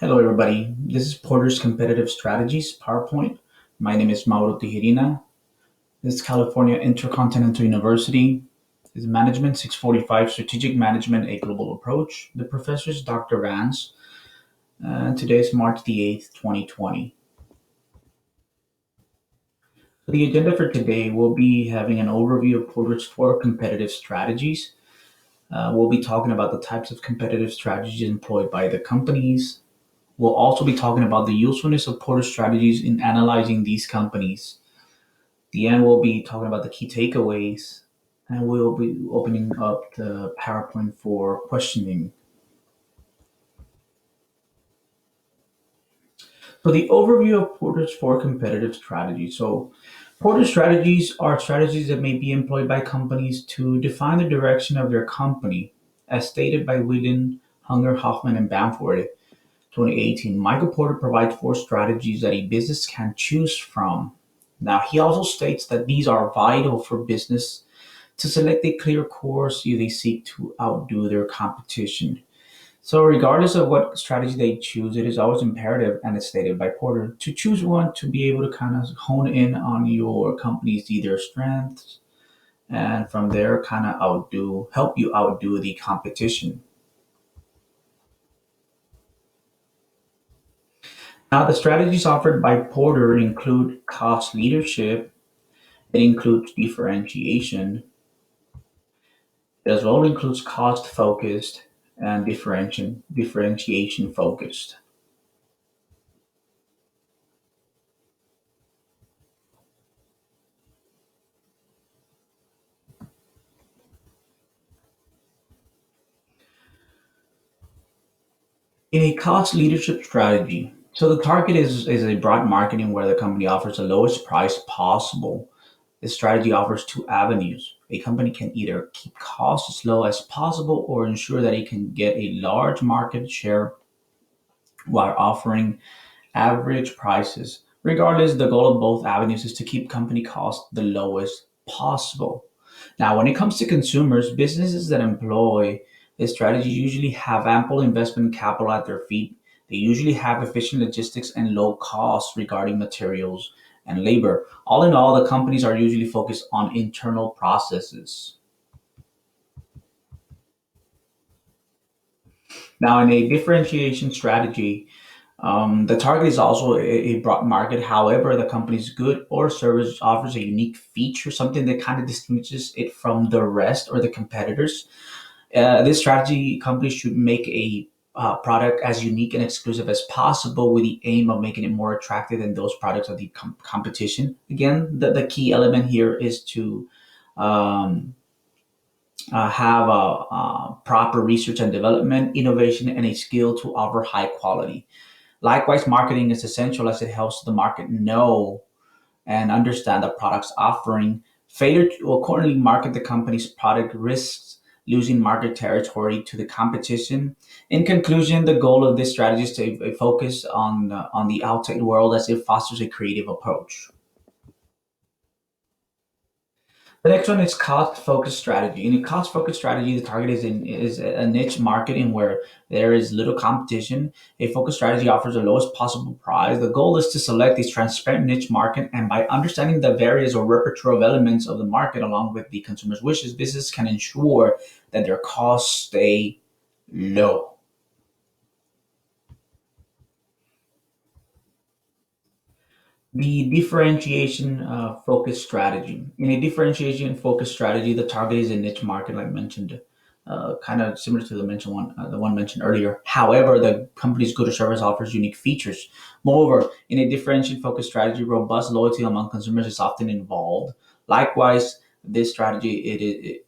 Hello, everybody. This is Porter's Competitive Strategies PowerPoint. My name is Mauro Tijerina. This is California Intercontinental University. This is Management 645 Strategic Management, a Global Approach. The professor is Dr. Vance. And today is March the 8th, 2020. So the agenda for today will be having an overview of Porter's four competitive strategies. We'll be talking about the types of competitive strategies employed by the companies. We'll also be talking about the usefulness of Porter strategies in analyzing these companies. At the end, we'll be talking about the key takeaways, and we'll be opening up the PowerPoint for questioning. So, the overview of Porter's four competitive strategies. So, Porter strategies are strategies that may be employed by companies to define the direction of their company, as stated by Whelan, Hunger, Hoffman, and Bamford. 2018, Michael Porter provides four strategies that a business can choose from. Now, he also states that these are vital for business to select a clear course if they seek to outdo their competition. So, regardless of what strategy they choose, it is always imperative, and it's stated by Porter, to choose one to be able to kind of hone in on your company's either strengths and from there kind of help you outdo the competition. Now, the strategies offered by Porter include cost leadership, it includes differentiation, it as well includes cost focused and differentiation focused. In a cost leadership strategy, so the target is a broad marketing where the company offers the lowest price possible. This strategy offers two avenues. A company can either keep costs as low as possible or ensure that it can get a large market share while offering average prices. Regardless, the goal of both avenues is to keep company costs the lowest possible. Now, when it comes to consumers, businesses that employ this strategy usually have ample investment capital at their feet. They usually have efficient logistics and low costs regarding materials and labor. All in all, the companies are usually focused on internal processes. Now, in a differentiation strategy, the target is also a broad market. However, the company's good or service offers a unique feature, something that kind of distinguishes it from the rest or the competitors. This strategy, companies should make a product as unique and exclusive as possible with the aim of making it more attractive than those products of the competition. Again, the key element here is to um, have proper research and development, innovation, and a skill to offer high quality. Likewise, marketing is essential as it helps the market know and understand the product's offering. Failure to accordingly market the company's product risks losing market territory to the competition. In conclusion, the goal of this strategy is to focus on the outside world as it fosters a creative approach. The next one is cost focused strategy. In a cost focused strategy, the target is a niche market in where there is little competition. A focused strategy offers the lowest possible price. The goal is to select a transparent niche market, and by understanding the various or repertoire of elements of the market along with the consumer's wishes, business can ensure that their costs stay low. The differentiation focused strategy. In a differentiation focused strategy, the target is a niche market, like mentioned, kind of similar to the one mentioned earlier. However, the company's good or service offers unique features. Moreover, in a differentiation focused strategy, robust loyalty among consumers is often involved. Likewise, in this strategy, it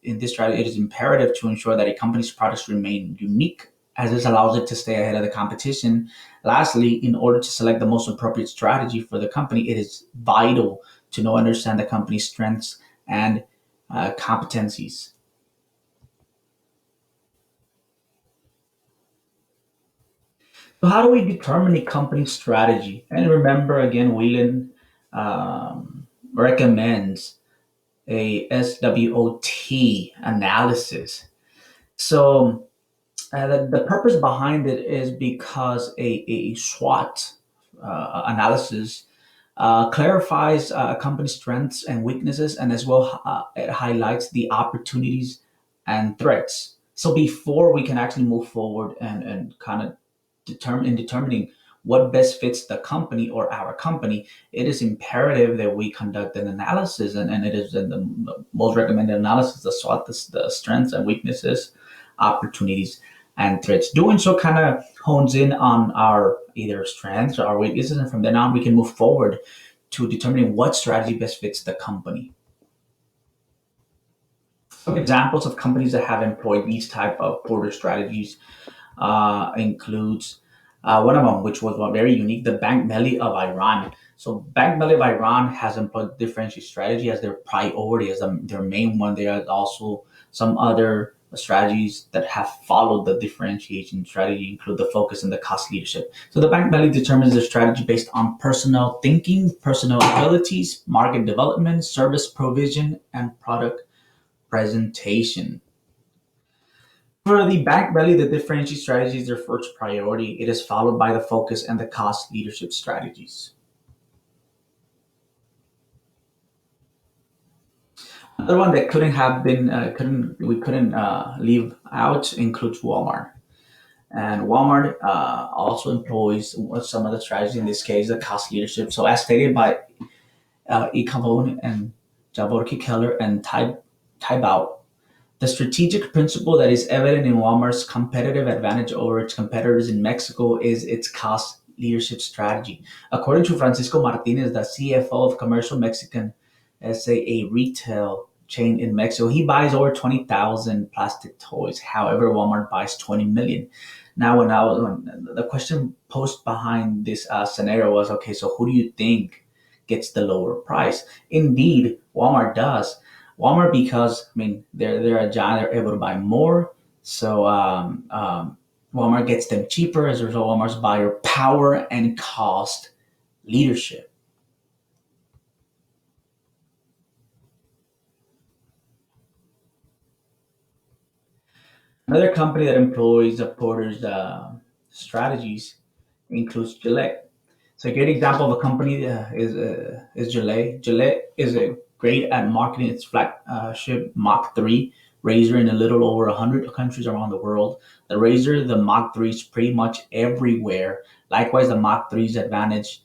is imperative to ensure that a company's products remain unique, as this allows it to stay ahead of the competition. Lastly, in order to select the most appropriate strategy for the company, it is vital to know and understand the company's strengths and competencies. So, how do we determine a company's strategy? And remember, again, Whelan recommends a SWOT analysis. So, The purpose behind it is because a SWOT analysis clarifies a company's strengths and weaknesses, and as well it highlights the opportunities and threats. So before we can actually move forward and kind of determining what best fits the company or our company, it is imperative that we conduct an analysis, and it is in the most recommended analysis, the SWOT, the strengths and weaknesses, opportunities and threats. Doing so kind of hones in on our either strengths or our weaknesses, and from then on we can move forward to determining what strategy best fits the company. Some examples of companies that have employed these type of porter strategies includes one of them, which was one very unique, the Bank Melli of Iran. So Bank Melli of Iran has employed differential strategy as their priority, as their main one. There are also some other strategies that have followed the differentiation strategy, include the focus and the cost leadership. So the Bank Melli determines their strategy based on personal thinking, personal abilities, market development, service provision, and product presentation. For the back belly, the differentiate strategy is their first priority. It is followed by the focus and the cost leadership strategies. Another one that couldn't have been couldn't leave out includes Walmart. And Walmart also employs some of the strategy in this case, the cost leadership. So as stated by Ecavone and Javorki Keller and Tybout, the strategic principle that is evident in Walmart's competitive advantage over its competitors in Mexico is its cost leadership strategy. According to Francisco Martinez, the CFO of Commercial Mexican SA, a retail chain in Mexico, he buys over 20,000 plastic toys. However, Walmart buys 20 million. Now, when the question posed behind this scenario was, okay, so who do you think gets the lower price? Indeed, Walmart does. Walmart, because I mean they're a giant, they're able to buy more. So Walmart gets them cheaper. As a result, Walmart's buyer power and cost leadership. Another company that employs the Porter's strategies includes Gillette. So a great example of a company is Gillette. Gillette is a great at marketing its flagship Mach 3 razor in a little over 100 countries around the world. The razor, the Mach 3 is pretty much everywhere. Likewise, the Mach 3's advanced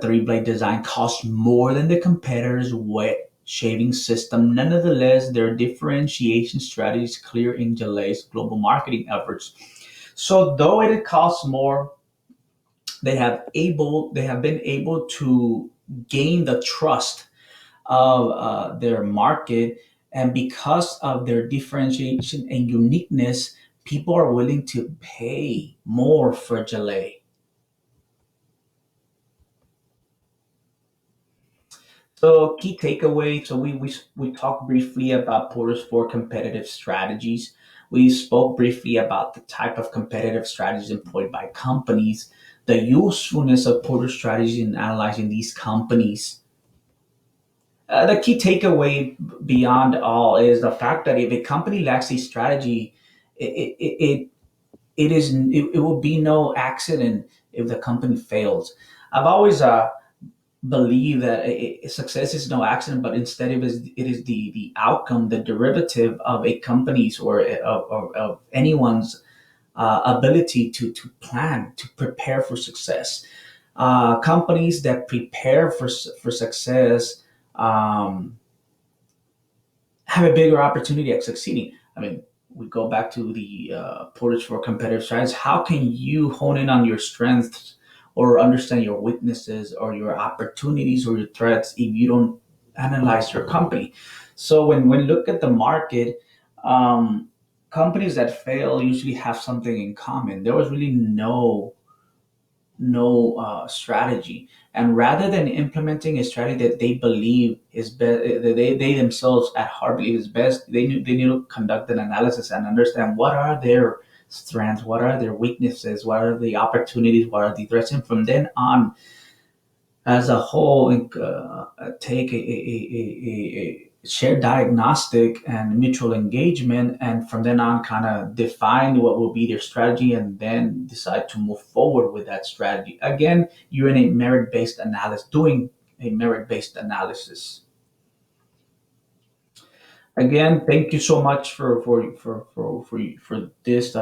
three-blade design costs more than the competitor's wet shaving system. Nonetheless, their differentiation strategy is clear in Gillette's global marketing efforts. So though it costs more, they have been able to gain the trust of their market, and because of their differentiation and uniqueness, people are willing to pay more for Gillette. So key takeaway. So we talked briefly about Porter's four competitive strategies. We spoke briefly about the type of competitive strategies employed by companies, the usefulness of Porter's strategies in analyzing these companies. The key takeaway beyond all is the fact that if a company lacks a strategy, it will be no accident if the company fails. I've always believed that success is no accident, but instead it is the outcome, the derivative of a company's or of anyone's ability to plan, to prepare for success. Companies that prepare for success have a bigger opportunity at succeeding. I mean, we go back to the portage for competitive strategies. How can you hone in on your strengths or understand your weaknesses or your opportunities or your threats if you don't analyze your company? So when look at the market, companies that fail usually have something in common. There was really no strategy. And rather than implementing a strategy that they believe is best, they themselves at heart believe is best, they need to conduct an analysis and understand what are their strengths, what are their weaknesses, what are the opportunities, what are the threats. And from then on, as a whole, take a shared diagnostic and mutual engagement, and from then on kind of define what will be their strategy and then decide to move forward with that strategy. Again, you're in a merit-based analysis, doing a merit-based analysis. Again, thank you so much for this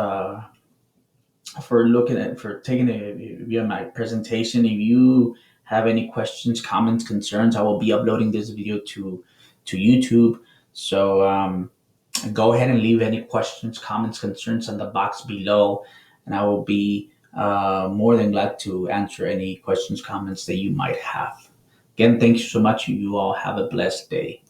for looking at for taking a view of my presentation. If you have any questions, comments, concerns, I will be uploading this video to YouTube. So go ahead and leave any questions, comments, concerns in the box below, and I will be more than glad to answer any questions, comments that you might have. Again, thank you so much. You all have a blessed day.